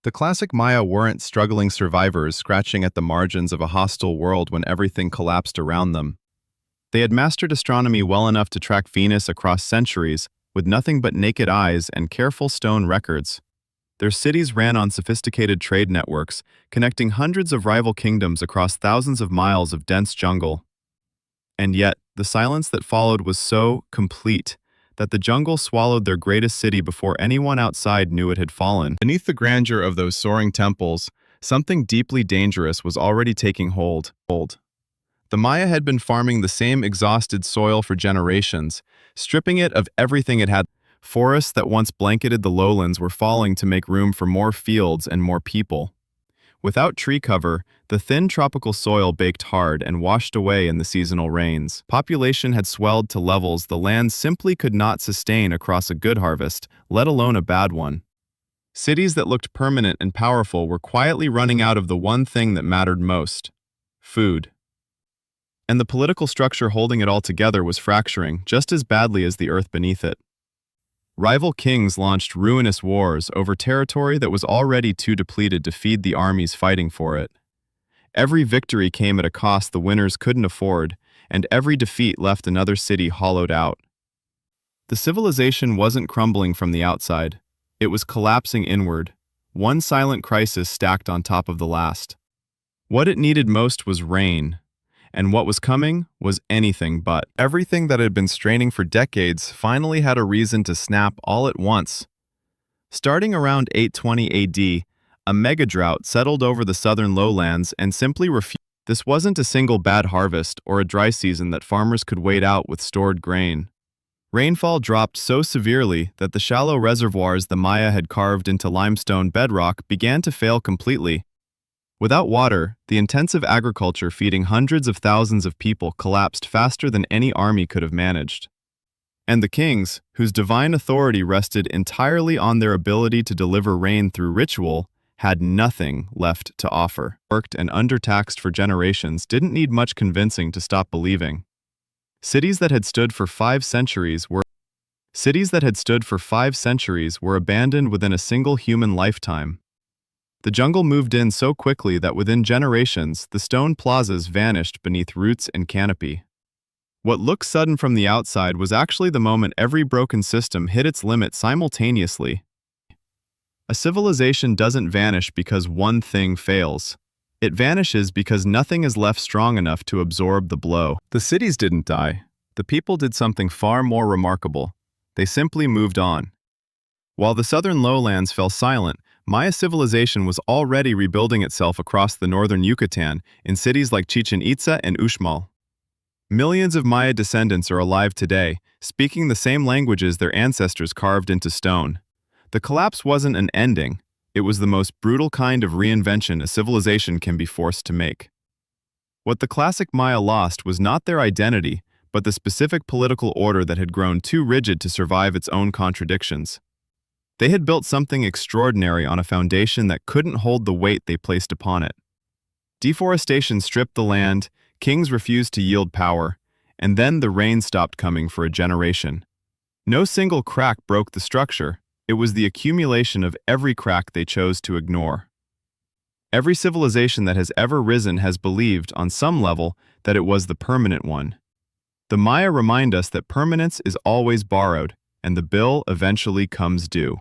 The classic Maya weren't struggling survivors scratching at the margins of a hostile world when everything collapsed around them. They had mastered astronomy well enough to track Venus across centuries with nothing but naked eyes and careful stone records. Their cities ran on sophisticated trade networks, connecting hundreds of rival kingdoms across thousands of miles of dense jungle. And yet, the silence that followed was so complete that the jungle swallowed their greatest city before anyone outside knew it had fallen. Beneath the grandeur of those soaring temples, something deeply dangerous was already taking hold. The Maya had been farming the same exhausted soil for generations, stripping it of everything it had. Forests that once blanketed the lowlands were falling to make room for more fields and more people. Without tree cover, the thin tropical soil baked hard and washed away in the seasonal rains. Population had swelled to levels the land simply could not sustain across a good harvest, let alone a bad one. Cities that looked permanent and powerful were quietly running out of the one thing that mattered most: food. And the political structure holding it all together was fracturing just as badly as the earth beneath it. Rival kings launched ruinous wars over territory that was already too depleted to feed the armies fighting for it. Every victory came at a cost the winners couldn't afford, and every defeat left another city hollowed out. The civilization wasn't crumbling from the outside. It was collapsing inward, one silent crisis stacked on top of the last. What it needed most was rain. And what was coming was anything but. Everything that had been straining for decades finally had a reason to snap all at once. Starting around 820 AD, a megadrought settled over the southern lowlands and simply refused. This wasn't a single bad harvest or a dry season that farmers could wait out with stored grain. Rainfall dropped so severely that the shallow reservoirs the Maya had carved into limestone bedrock began to fail completely. Without water, the intensive agriculture feeding hundreds of thousands of people collapsed faster than any army could have managed. And the kings, whose divine authority rested entirely on their ability to deliver rain through ritual, had nothing left to offer. Worked and undertaxed for generations didn't need much convincing to stop believing. Cities that had stood for 5 centuries were abandoned within a single human lifetime. The jungle moved in so quickly that within generations, the stone plazas vanished beneath roots and canopy. What looked sudden from the outside was actually the moment every broken system hit its limit simultaneously. A civilization doesn't vanish because one thing fails. It vanishes because nothing is left strong enough to absorb the blow. The cities didn't die. The people did something far more remarkable. They simply moved on. While the southern lowlands fell silent, Maya civilization was already rebuilding itself across the northern Yucatan in cities like Chichen Itza and Uxmal. Millions of Maya descendants are alive today, speaking the same languages their ancestors carved into stone. The collapse wasn't an ending. It was the most brutal kind of reinvention a civilization can be forced to make. What the classic Maya lost was not their identity, but the specific political order that had grown too rigid to survive its own contradictions. They had built something extraordinary on a foundation that couldn't hold the weight they placed upon it. Deforestation stripped the land, kings refused to yield power, and then the rain stopped coming for a generation. No single crack broke the structure. It was the accumulation of every crack they chose to ignore. Every civilization that has ever risen has believed, on some level, that it was the permanent one. The Maya remind us that permanence is always borrowed, and the bill eventually comes due.